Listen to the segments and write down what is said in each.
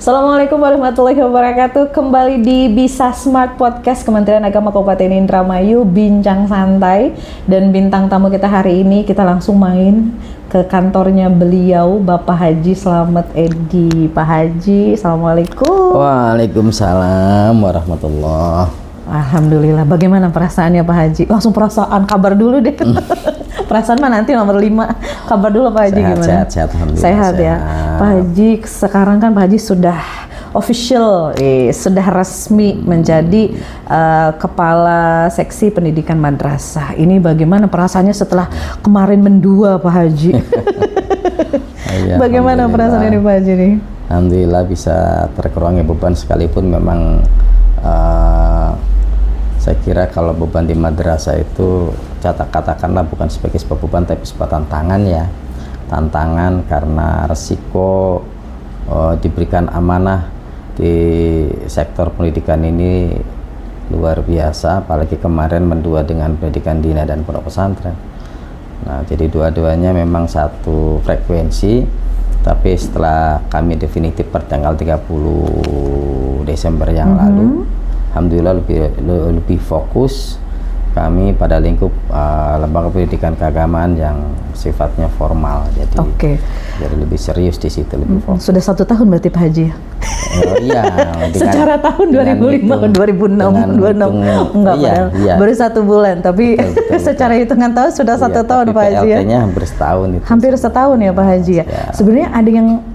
Assalamualaikum warahmatullahi wabarakatuh. Kembali di Bisa Smart Podcast Kementerian Agama Kabupaten Indramayu, bincang santai. Dan bintang tamu kita hari ini, kita langsung main ke kantornya beliau, Bapak Haji Slamet Edi. Pak Haji, Assalamualaikum. Waalaikumsalam warahmatullahi. Alhamdulillah. Bagaimana perasaannya Pak Haji? Langsung perasaan, kabar dulu deh. Perasaan mah nanti nomor 5. Kabar dulu Pak Haji, gimana? Sehat, alhamdulillah. Sehat ya. Pak Haji, sekarang kan Pak Haji sudah official, sudah resmi menjadi Kepala Seksi Pendidikan Madrasah. Ini bagaimana perasaannya setelah kemarin mendua Pak Haji? Ya, bagaimana perasaan ini Pak Haji nih? Alhamdulillah bisa terkurangi beban, sekalipun memang saya kira kalau beban di madrasah itu katakanlah bukan sebagai sebuah beban tapi sebuah tantangan ya. Tantangan karena resiko diberikan amanah di sektor pendidikan ini luar biasa, apalagi kemarin mendua dengan pendidikan dina dan pondok pesantren. Nah, jadi dua-duanya memang satu frekuensi, tapi setelah kami definitif per tanggal 30 Desember yang lalu, alhamdulillah lebih fokus kami pada lingkup lembaga pendidikan keagamaan yang sifatnya formal, jadi lebih serius di situ, lebih fokus. Sudah 1 tahun berarti Pak Haji ya? Oh iya. Secara tahun 2005 ke 2006, 26 enggak, iya. Baru 1 bulan, tapi betul. Secara hitungan tahun sudah 1 tahun Pak Haji ya? PLT-nya hampir setahun itu. Hampir setahun ya Pak Haji ya? Sebenarnya ada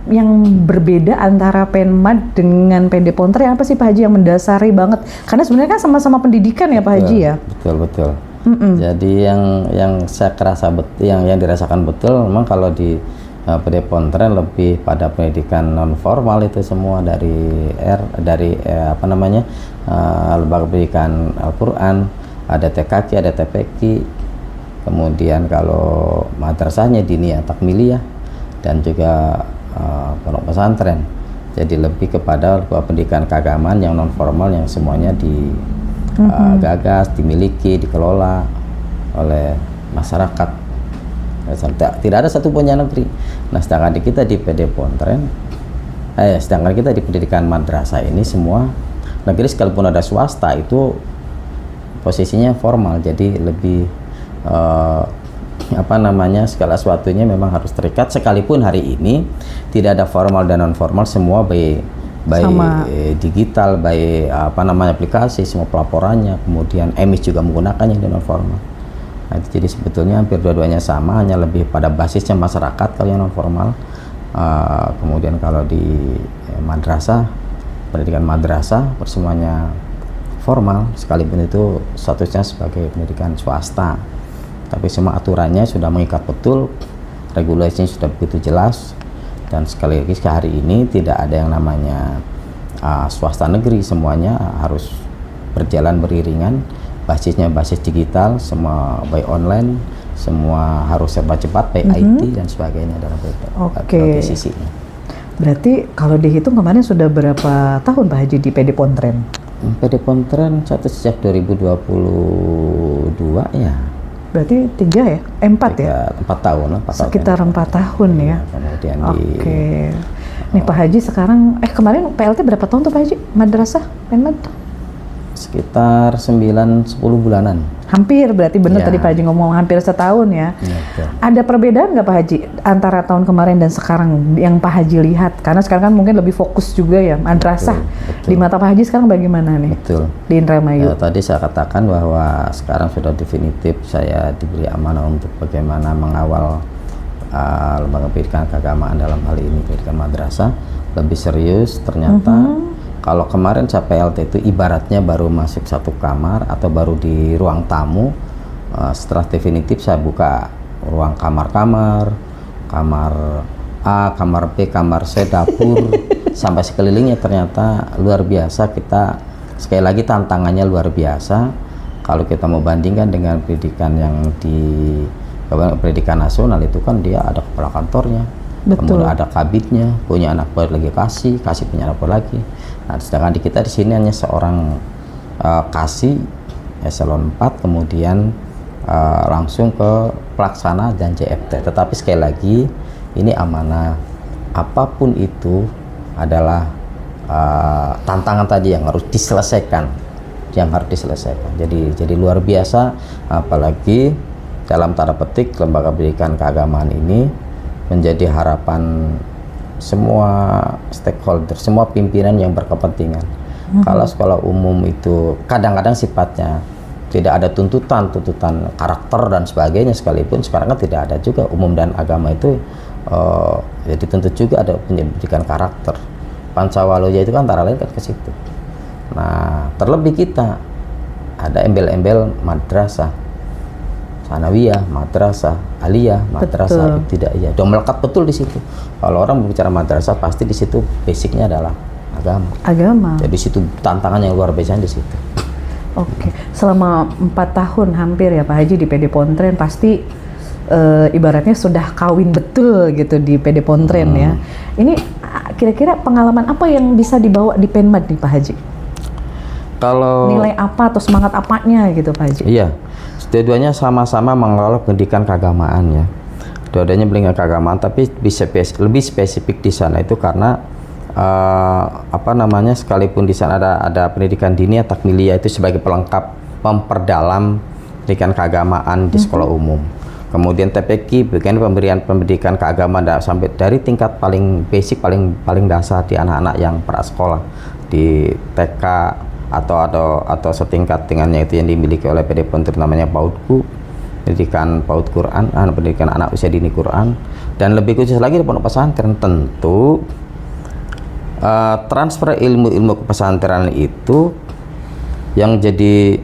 yang berbeda antara Penmad dengan PD Pontre, apa sih Pak Haji yang mendasari banget? Karena sebenarnya kan sama-sama pendidikan ya Pak Haji ya? Betul. Jadi yang saya kerasa betul, yang dirasakan betul, memang kalau di PD Pontre lebih pada pendidikan non formal itu semua dari lembaga pendidikan Al-Quran, ada TKQ, ada TPQ, kemudian kalau madrasahnya diniyah takmiliyah dan juga pondok pesantren. Jadi lebih kepada pendidikan keagamaan yang non formal yang semuanya gagas, dimiliki, dikelola oleh masyarakat. Tidak ada satupun yang negeri. Nah, sedangkan kita di PD Pontre, sedangkan kita di pendidikan madrasah ini semua negeri, sekalipun ada swasta itu posisinya formal, jadi lebih segala sesuatunya memang harus terikat, sekalipun hari ini tidak ada formal dan non formal, semua baik digital, baik aplikasi, semua pelaporannya, kemudian emis juga menggunakannya di non formal. Nah, jadi sebetulnya hampir dua-duanya sama, hanya lebih pada basisnya masyarakat kalau yang non formal. Kemudian kalau di madrasah, pendidikan madrasah semuanya formal, sekalipun itu statusnya sebagai pendidikan swasta, tapi semua aturannya sudah mengikat betul, regulasinya sudah begitu jelas. Dan sekali lagi hari ini tidak ada yang namanya swasta negeri, semuanya harus berjalan beriringan. Basisnya basis digital, semua by online, semua harus serba cepat, by IT dan sebagainya dalam sisinya. Berarti kalau dihitung kemarin sudah berapa tahun Pak Haji di PD Pontre? PD Pontre sejak 2022 ya. Berarti 3 ya? 4 ya? 4 tahun lah. Sekitar 4 tahun ya. Kemudian nih Pak Haji sekarang, kemarin PLT berapa tahun tuh Pak Haji? Madrasah, Penmad? Sekitar 9-10 bulanan. Hampir, berarti benar tadi Pak Haji ngomong hampir setahun ya. Ada perbedaan nggak Pak Haji antara tahun kemarin dan sekarang yang Pak Haji lihat? Karena sekarang kan mungkin lebih fokus juga ya madrasah. Betul. Di mata Pak Haji sekarang bagaimana nih? Betul. Di Indramayu. Tadi saya katakan bahwa sekarang sudah definitif saya diberi amanah untuk bagaimana mengawal lembaga pendidikan keagamaan, dalam hal ini pendidikan madrasah lebih serius. Ternyata kalau kemarin saya PLT itu ibaratnya baru masuk satu kamar atau baru di ruang tamu. Setelah definitif saya buka ruang kamar A, kamar B, kamar C, dapur sampai sekelilingnya. Ternyata luar biasa. Kita sekali lagi tantangannya luar biasa kalau kita mau bandingkan dengan pendidikan yang di pendidikan nasional. Itu kan dia ada kepala kantornya, kemudian ada kabitnya, punya anak buah lagi kasih punya anak buah lagi. Nah, sedangkan di kita di sini hanya seorang kasih eselon 4, kemudian langsung ke pelaksana dan JFT. Tetapi sekali lagi ini amanah, apapun itu adalah tantangan tadi yang harus diselesaikan, jadi luar biasa, apalagi dalam tanda petik lembaga pendidikan keagamaan ini menjadi harapan semua stakeholder, semua pimpinan yang berkepentingan. Kalau sekolah umum itu kadang-kadang sifatnya tidak ada tuntutan karakter dan sebagainya, sekalipun sekarang kan tidak ada juga. Umum dan agama itu ya dituntut juga ada pendidikan karakter. Pancawaloya itu kan antara lain kan ke situ. Nah, terlebih kita ada embel-embel madrasah, sanawiyah, madrasah, aliyah, madrasah ibtidaiyah. Udah melekat betul di situ. Kalau orang berbicara madrasah pasti di situ basicnya adalah agama. Jadi situ tantangan yang luar biasa di situ. Oke, selama 4 tahun hampir ya Pak Haji di PD Pontren, pasti ibaratnya sudah kawin betul gitu di PD Pontren ya. Ini kira-kira pengalaman apa yang bisa dibawa di Penmad nih Pak Haji? Kalau nilai apa atau semangat apanya gitu Pak Haji? Iya, dua-duanya sama-sama mengelola pendidikan keagamaan ya. Dua-duanya pendidikan keagamaan, tapi bisa lebih spesifik di sana itu karena sekalipun di sana ada pendidikan diniyah takmiliyah itu sebagai pelengkap memperdalam pendidikan keagamaan di sekolah umum. Kemudian TPQ bagian pemberian pendidikan keagamaan sampai dari tingkat paling basic, paling dasar di anak-anak yang prasekolah di TK atau setingkat dengannya itu yang dimiliki oleh PD Pontren namanya PAUDQ, pendidikan PAUD Quran, pendidikan anak usia dini Quran, dan lebih khusus lagi di pondok pesantren. Tentu transfer ilmu ke pesantren itu yang jadi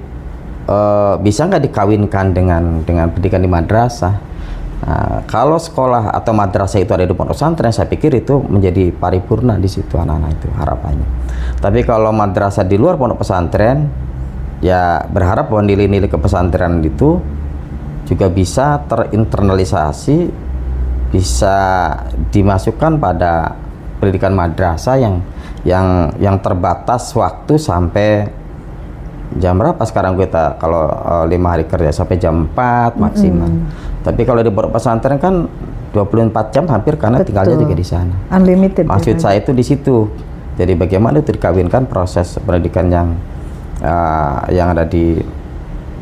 bisa nggak dikawinkan dengan pendidikan di madrasah. Kalau sekolah atau madrasah itu ada di pondok pesantren, saya pikir itu menjadi paripurna di situ anak-anak itu harapannya. Tapi kalau madrasah di luar pondok pesantren, ya berharap bahwa nilai-nilai kepesantrenan itu juga bisa terinternalisasi, bisa dimasukkan pada pendidikan madrasah yang terbatas waktu sampai jam berapa sekarang kita kalau 5 hari kerja sampai jam 4 maksimal. Tapi kalau di pondok pesantren kan 24 jam hampir karena tinggalnya juga di sana. Unlimited. Maksud saya itu di situ. Jadi bagaimana itu dikawinkan proses pendidikan yang ada di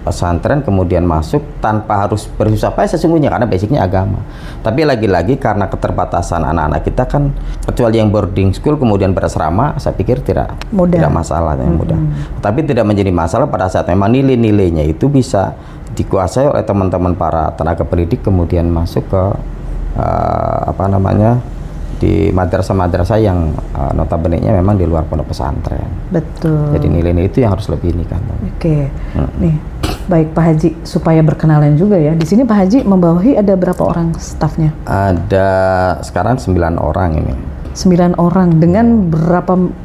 pesantren kemudian masuk tanpa harus bersusah payah sesungguhnya karena basicnya agama. Tapi lagi-lagi karena keterbatasan anak-anak kita kan, kecuali yang boarding school kemudian berasrama, saya pikir tidak masalah yang mudah. Tapi tidak menjadi masalah pada saat memang nilai-nilainya itu bisa dikuasai oleh teman-teman para tenaga pendidik kemudian masuk ke di madrasah-madrasah yang notabene-nya memang di luar pondok pesantren. Betul. Jadi nilai-nilai itu yang harus lebih ini kan. Oke. Nih, baik Pak Haji, supaya berkenalan juga ya. Di sini Pak Haji membawahi ada berapa orang stafnya? Ada sekarang 9 orang ini. 9 orang dengan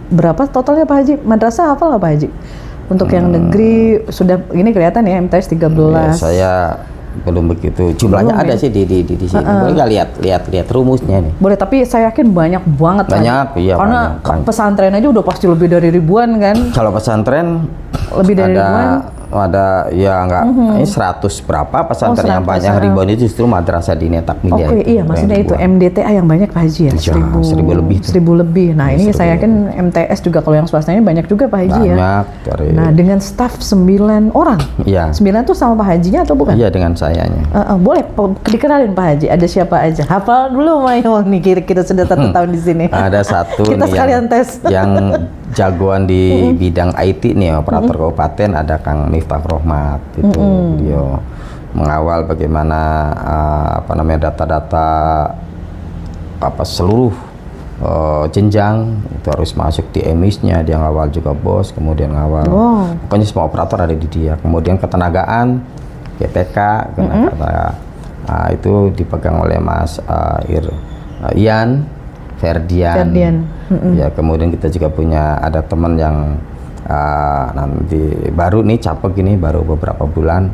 berapa totalnya Pak Haji? Madrasah hafal nggak Pak Haji? Untuk yang negeri sudah ini kelihatan ya MTS 13. Ya, saya belum begitu jumlahnya ada sih di sini. Boleh nggak lihat rumusnya nih? Boleh, tapi saya yakin banyak banget. Iya. Karena banyak. Pesantren aja udah pasti lebih dari ribuan kan? Kalau pesantren lebih dari ribuan. Ada ya enggak ini 100 berapa pesantren yang banyak ribuan itu justru madrasah diniyah takmiliyah. Iya, maksudnya itu MDTA yang banyak Pak Haji ya. 1000 lebih. 1000 lebih. Nah, ini saya yakin MTS juga kalau yang swastanya banyak juga Pak Haji ya. Nah, dengan staf 9 orang. Iya. 9 tuh sama Pak Hajinya atau bukan? Iya, dengan sayanya. Boleh dikenalin Pak Haji, ada siapa aja? Hafal dulu Mayo nih, kira-kira sudah 1 tahun di sini. Ada satu kita nih sekalian tes. Yang jagoan di bidang IT nih, operator kabupaten, ada Kang Miftah Rohmat itu. Dia mengawal bagaimana data-data seluruh jenjang itu harus masuk di emisnya. Dia ngawal juga bos, kemudian ngawal pokoknya semua operator ada di dia. Kemudian ketenagaan GTK itu dipegang oleh Mas Ian Ferdian. Ya, kemudian kita juga punya ada teman yang nanti baru nih capek gini baru beberapa bulan,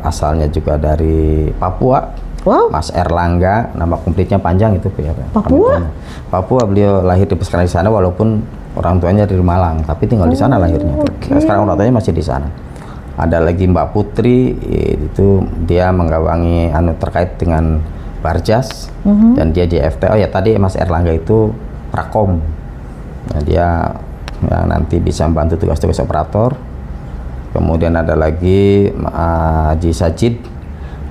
asalnya juga dari Papua. Mas Erlangga, nama komplitnya panjang itu ya. Papua, beliau lahir di di sana walaupun orang tuanya dari Malang, tapi tinggal di sana lahirnya. Sekarang orang tuanya masih di sana. Ada lagi Mbak Putri, itu dia menggawangi terkait dengan Barjas, dan dia JFT. Oh ya, tadi Mas Erlangga itu Prakom. Nah, dia yang nanti bisa membantu tugas-tugas operator. Kemudian ada lagi Haji Sajid,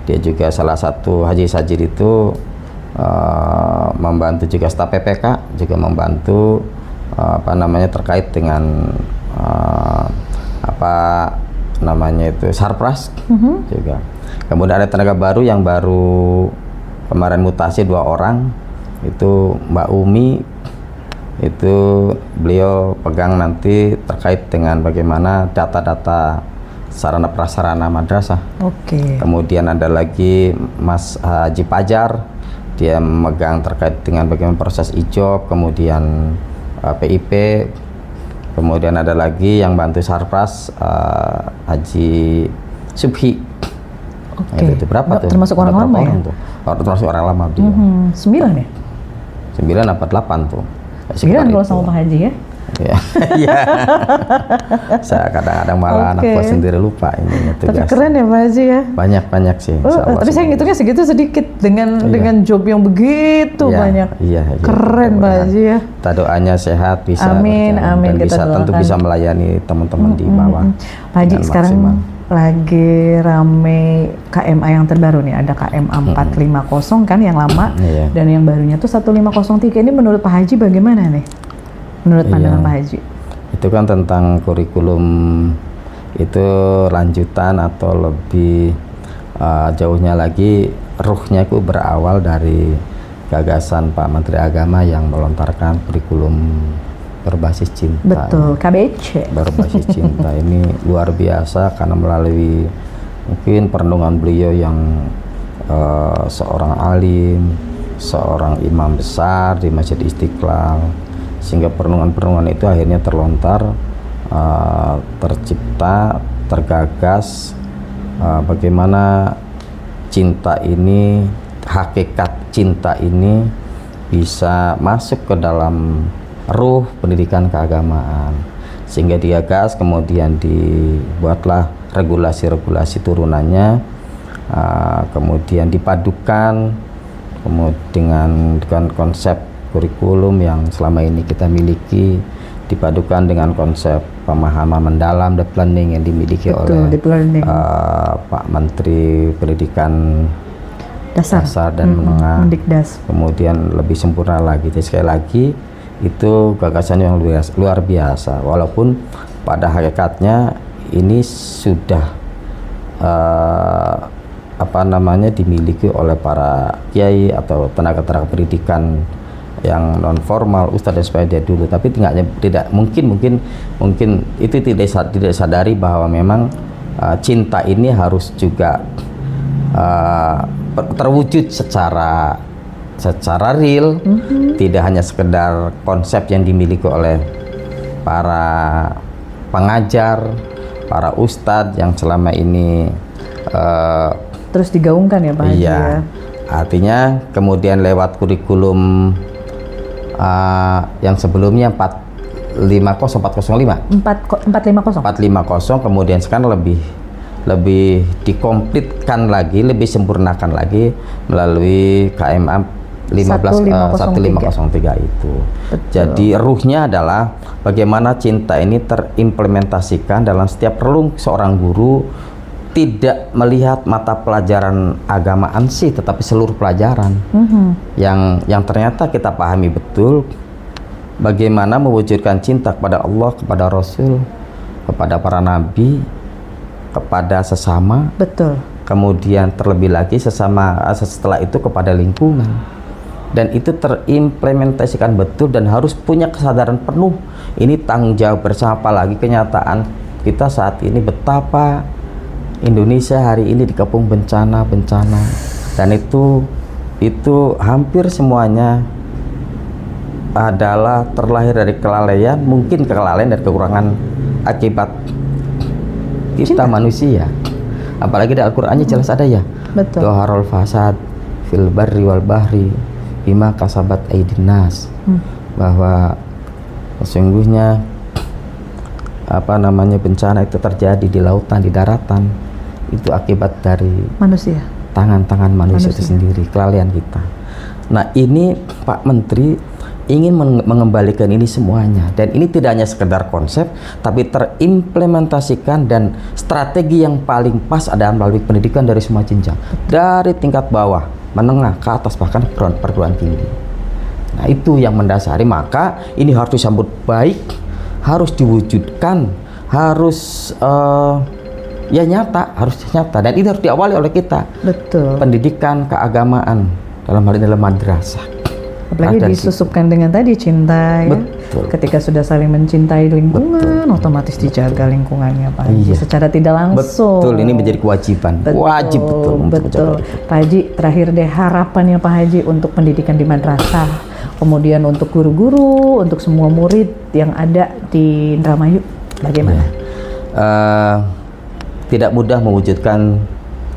dia juga salah satu Haji Sajid itu membantu juga staf PPK, juga membantu terkait dengan Sarpras juga. Kemudian ada tenaga baru yang baru kemarin mutasi 2 orang, itu Mbak Umi, itu beliau pegang nanti terkait dengan bagaimana data-data sarana prasarana madrasah. Kemudian ada lagi Mas Haji Pajar, dia memegang terkait dengan bagaimana proses ijob, kemudian PIP. Kemudian ada lagi yang bantu Sarpras, Haji Subhi. Itu berapa tuh? Termasuk orang lama ya? Termasuk orang lama dia. 9 ya? 9 apa 8 tuh? 9 kalau sama Pak Haji ya? Iya. Saya kadang-kadang malah anak gua sendiri lupa ini tugas. Tapi keren ya Pak Haji ya? Banyak sih. Tapi saya ngitungnya segitu sedikit dengan job yang begitu banyak. Keren Pak Haji ya. Kita doanya sehat, bisa amin, dan bisa tentu bisa melayani teman-teman di bawah. Pak Haji sekarang lagi rame KMA yang terbaru nih, ada KMA 450 kan yang lama, dan yang barunya tuh 1503. Ini menurut Pak Haji bagaimana nih? Menurut pandangan Pak Haji? Itu kan tentang kurikulum, itu lanjutan atau lebih jauhnya lagi, ruhnya itu berawal dari gagasan Pak Menteri Agama yang melontarkan kurikulum berbasis cinta. Betul, KBC. Berbasis cinta ini luar biasa karena melalui mungkin perenungan beliau yang seorang alim, seorang imam besar di Masjid Istiqlal, sehingga perenungan-perenungan itu akhirnya terlontar, tercipta, tergagas bagaimana cinta ini, hakikat cinta ini bisa masuk ke dalam ruh pendidikan keagamaan, sehingga digagas, kemudian dibuatlah regulasi-regulasi turunannya, kemudian dipadukan dengan konsep kurikulum yang selama ini kita miliki, dipadukan dengan konsep pemahaman mendalam the planning yang dimiliki oleh Pak Menteri Pendidikan Dasar dan Menengah, Mendikdas. Kemudian lebih sempurna lagi. Jadi sekali lagi itu gagasan yang luar biasa, walaupun pada hakikatnya ini sudah dimiliki oleh para kiai atau tenaga-tenaga pendidikan yang non formal, ustadz dan sebagainya dulu, tapi tidak mungkin itu tidak sadari bahwa memang cinta ini harus juga terwujud secara real, tidak hanya sekedar konsep yang dimiliki oleh para pengajar, para ustadz yang selama ini terus digaungkan ya Pak Haji ya. Artinya kemudian lewat kurikulum yang sebelumnya 450, kemudian sekarang lebih dikomplitkan lagi, lebih sempurnakan lagi melalui KMA 1503 itu. Betul. Jadi ruhnya adalah bagaimana cinta ini terimplementasikan dalam setiap relung seorang guru, tidak melihat mata pelajaran agama ansih, tetapi seluruh pelajaran yang ternyata kita pahami betul bagaimana mewujudkan cinta kepada Allah, kepada Rasul, kepada para nabi, kepada sesama. Betul. Kemudian terlebih lagi setelah itu kepada lingkungan. Dan itu terimplementasikan betul dan harus punya kesadaran penuh. Ini tanggung jawab bersama, apalagi kenyataan kita saat ini betapa Indonesia hari ini dikepung bencana, dan itu hampir semuanya adalah terlahir dari kelalaian, mungkin kelalaian dan kekurangan akibat kita manusia. Apalagi di Al-Qur'annya jelas ada ya. Betul. Doharul fasad fil barri wal bahri bima kasabat aydin nas. Bahwa sesungguhnya bencana itu terjadi di lautan, di daratan, itu akibat dari manusia, tangan-tangan manusia itu sendiri, kelalaian kita. Nah ini Pak Menteri ingin mengembalikan ini semuanya, dan ini tidak hanya sekedar konsep tapi terimplementasikan, dan strategi yang paling pas adalah melalui pendidikan dari semua jenjang, dari tingkat bawah, menengah, ke atas, bahkan perguruan tinggi. Nah, itu yang mendasari. Maka ini harus disambut baik, harus diwujudkan, harus ya nyata, harus nyata, dan itu harus diawali oleh kita. Betul. Pendidikan keagamaan dalam hal ini dalam madrasah. Apalagi disusupkan dengan tadi cinta ya. Betul. Ketika sudah saling mencintai lingkungan, otomatis dijaga lingkungannya Pak Haji secara tidak langsung. Betul, ini menjadi kewajiban. Wajib betul. Pak Haji, terakhir deh harapannya Pak Haji untuk pendidikan di madrasah, kemudian untuk guru-guru, untuk semua murid yang ada di Indramayu, bagaimana? Tidak mudah mewujudkan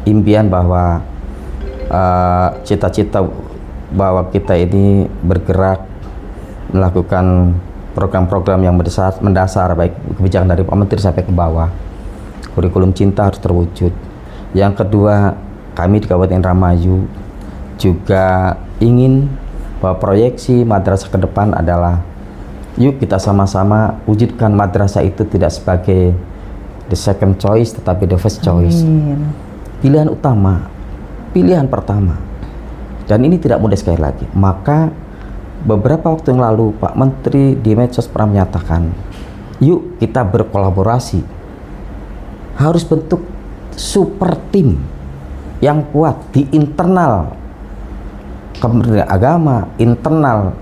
impian bahwa cita-cita bahwa kita ini bergerak melakukan program-program yang mendasar, baik kebijakan dari Pak Menteri sampai ke bawah. Kurikulum cinta harus terwujud. Yang kedua, kami di Kabupaten Indramayu juga ingin bahwa proyeksi madrasah ke depan adalah, yuk kita sama-sama wujudkan madrasah itu tidak sebagai the second choice tetapi the first choice. Pilihan utama, pilihan pertama. Dan ini tidak mudah sekali lagi. Maka beberapa waktu yang lalu Pak Menteri di medsos pernah menyatakan, yuk kita berkolaborasi, harus bentuk super tim yang kuat di internal Kementerian Agama, internal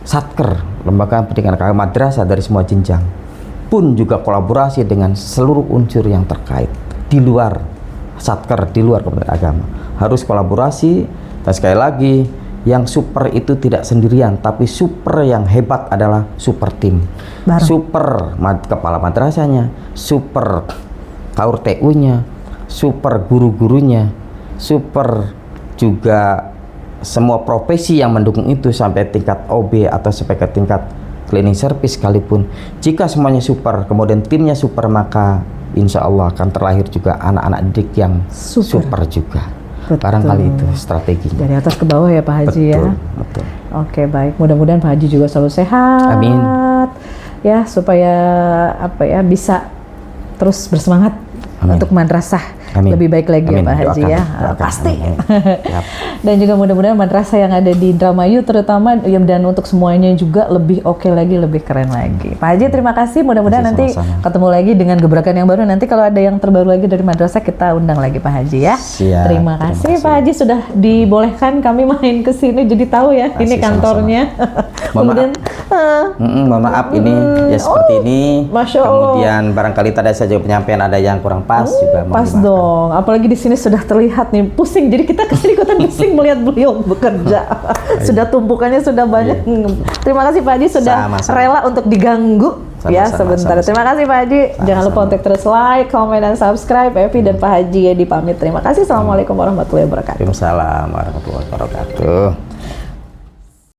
Satker, lembaga pendidikan agama, madrasah dari semua jenjang, pun juga kolaborasi dengan seluruh unsur yang terkait di luar Satker, di luar Kementerian Agama. Harus kolaborasi. Dan sekali lagi, yang super itu tidak sendirian, tapi super yang hebat adalah super tim. Super kepala madrasahnya, super KURTU-nya, super guru-gurunya, super juga semua profesi yang mendukung itu sampai tingkat OB atau sampai ke tingkat cleaning service sekalipun. Jika semuanya super, kemudian timnya super, maka insya Allah akan terlahir juga anak-anak didik yang super juga. Betul. Barangkali itu strateginya. Dari atas ke bawah ya Pak Haji. Betul, ya. Betul. Oke, baik. Mudah-mudahan Pak Haji juga selalu sehat. Amin. Ya, supaya bisa terus bersemangat. Amin. Untuk madrasah. Amin. Lebih baik lagi. Amin. Ya Pak Haji. Doakan. Pasti. Dan juga mudah-mudahan madrasah yang ada di Indramayu terutama dan untuk semuanya juga lebih oke lagi, lebih keren lagi. Pak Haji, terima kasih. Mudah-mudahan nanti ketemu lagi dengan gebrakan yang baru. Nanti kalau ada yang terbaru lagi dari madrasah kita undang lagi Pak Haji ya. Siap, terima kasih Pak Haji sudah dibolehkan kami main ke sini, jadi tahu ya ini kantornya. Kemudian mohon maaf ini ya seperti ini. Masya Allah. Kemudian barangkali tadi saja penyampaian ada yang kurang pas juga. Pas dong, apalagi di sini sudah terlihat nih pusing. Jadi kita kesini ikutan pusing melihat beliau bekerja. Sudah tumpukannya sudah banyak. Terima kasih Pak Haji sudah rela untuk diganggu sebentar. Terima kasih Pak Haji. Jangan lupa untuk terus like, comment, dan subscribe. Evi dan Pak Haji ya dipamit. Terima kasih. Assalamualaikum warahmatullahi wabarakatuh. Waalaikumsalam warahmatullahi wabarakatuh.